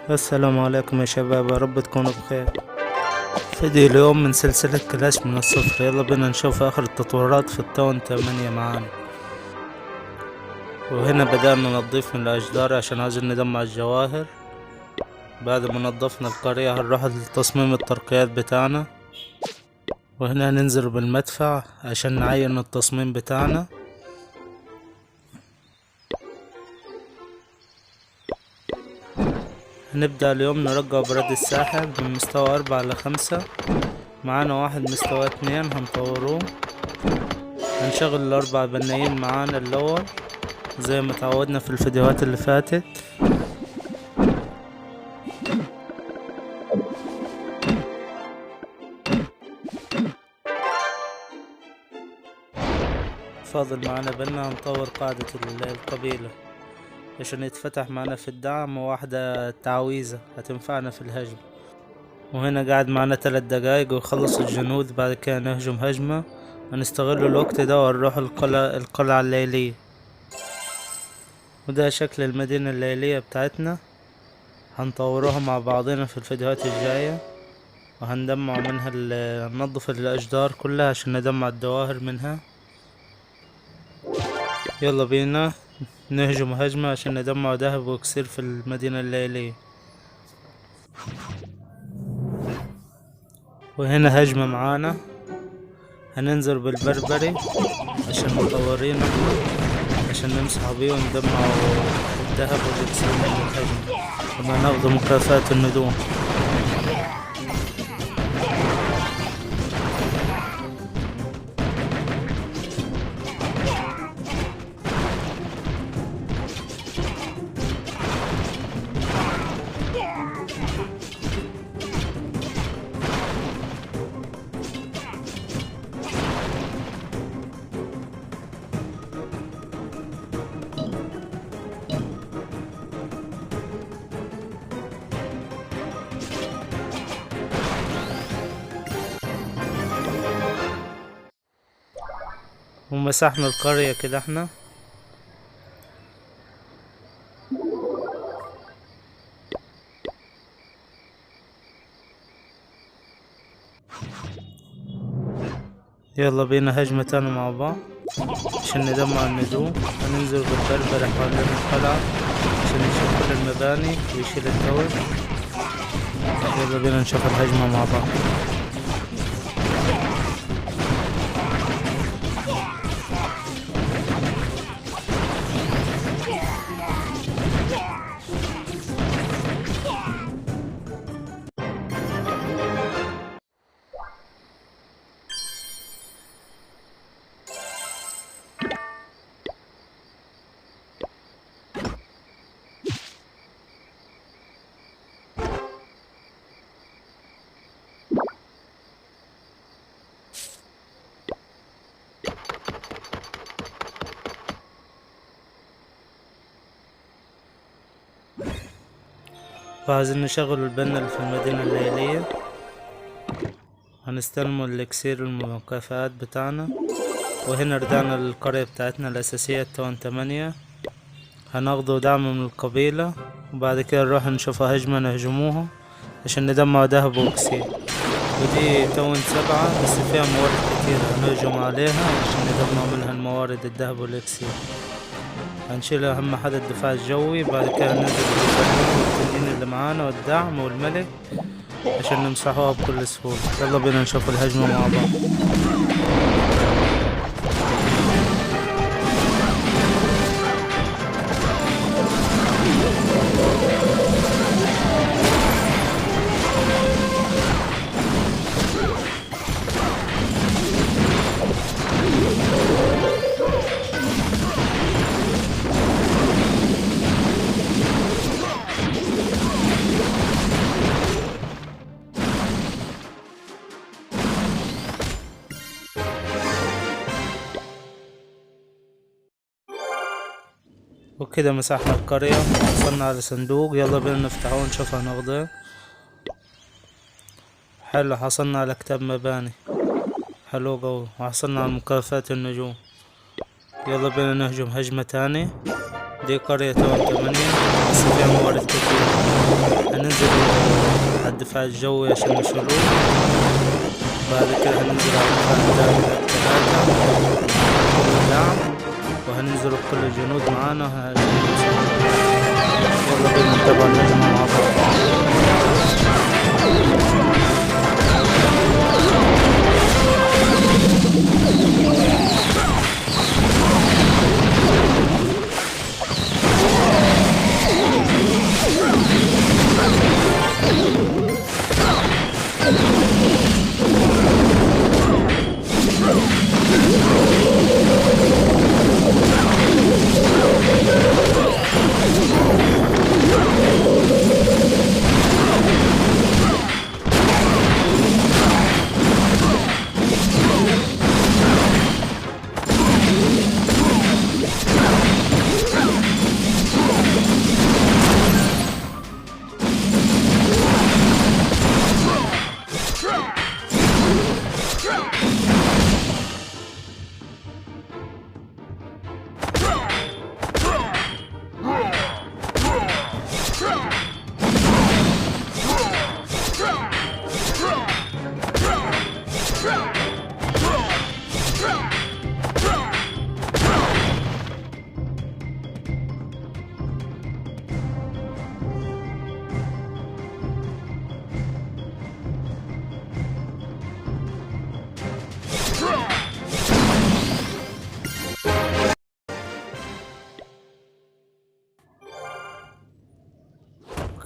السلام عليكم يا شباب، يا رب تكونوا بخير. فيديو اليوم من سلسلة كلاش من الصفر. يلا بينا نشوف آخر التطورات في التاون 8 معانا. وهنا بدأنا نضيف من الأشجار عشان عايزين نجمع الجواهر. بعد ما نضفنا القرية هنروح لتصميم الترقيات بتاعنا، وهنا هننزل بالمدفع عشان نعين التصميم بتاعنا. هنبدأ اليوم نرجع براد الساحل من مستوى 4 ل5. معانا واحد مستوى 2 هنطوروه. هنشغل ال4 بنايين معانا الأول زي ما تعودنا في الفيديوهات اللي فاتت. فاضل معانا بنا هنطور قاعدة القبيلة عشان يتفتح معانا في الدعم، وواحدة تعويذة هتنفعنا في الهجم. وهنا قاعد معانا 3 دقايق ويخلص الجنود، بعد كده نهجم هجمة. هنستغل الوقت ده ونروح القلعة الليلية. وده شكل المدينة الليلية بتاعتنا، هنطوروها مع بعضنا في الفيديوهات الجاية. وهندمع منها ننظف الأشجار كلها عشان ندمع الجواهر منها. يلا بينا نهجم هجمة عشان ندمع ذهب وإكسير في المدينة الليلية. وهنا هجمة معانا، هننزل بالبربري عشان مطورين احنا، عشان نمسح بيه وندمع الذهب والإكسير من الهجمة لما ناخد مكافأة الندوم. ومسحنا القرية كده احنا. يلا بينا هجمة تانية مع بعض عشان ندمع النجوم. هننزل بالبربرة حوالين القلعة عشان نشوف كل المباني ويشيل التور. يلا بينا نشوف الهجمة مع بعض. وعايزين نشغل البنا اللي في المدينة الليلية. هنستلموا الإكسير المكافآت بتاعنا. وهنا رجعنا للقرية بتاعتنا الأساسية التاون 8. هناخدوا دعم من القبيلة، وبعد كده نروح نشوف هجمة نهجموها عشان ندمع دهب وإكسير. ودي تاون 7 بس فيها موارد كتيرة هنهجم عليها عشان ندمع منها الموارد الدهب والإكسير. هنشيل أهم حاجة الدفاع الجوي، بعد كده ننزل بالفنان والتنين اللي معانا والدعم والملك عشان نمسحوها بكل سهولة. يلا بينا نشوف الهجمة مع بعض. وكده مسحنا القرية، وصلنا على صندوق. يلا بينا نفتحه ونشوف هناخده ايه. حلو، حصلنا على كتاب مباني حلو قوي، وحصلنا على مكافآت النجوم. يلا بينا نهجم هجمة تانية. دي قرية تاون 8 بس فيها موارد كتير. الدفاع الجوي عشان يشيلوه. بعد كده هننزل على الدفاع الداخلي 3 كل دعم، وهننزل بكل الجنود معانا. يلا بينا نتابع الهجمة مع بعض.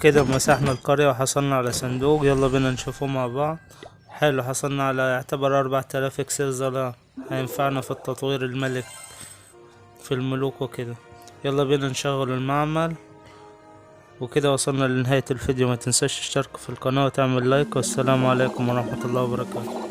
كده مسحنا القرية وحصلنا على صندوق. يلا بينا نشوفه مع بعض. حلو، حصلنا على يعتبر 4000 اكسير ظلام، هينفعنا في التطوير الملك في الملوك وكده. يلا بينا نشغل المعمل. وكده وصلنا لنهاية الفيديو. ما تنساش تشترك في القناة وتعمل لايك، والسلام عليكم ورحمة الله وبركاته.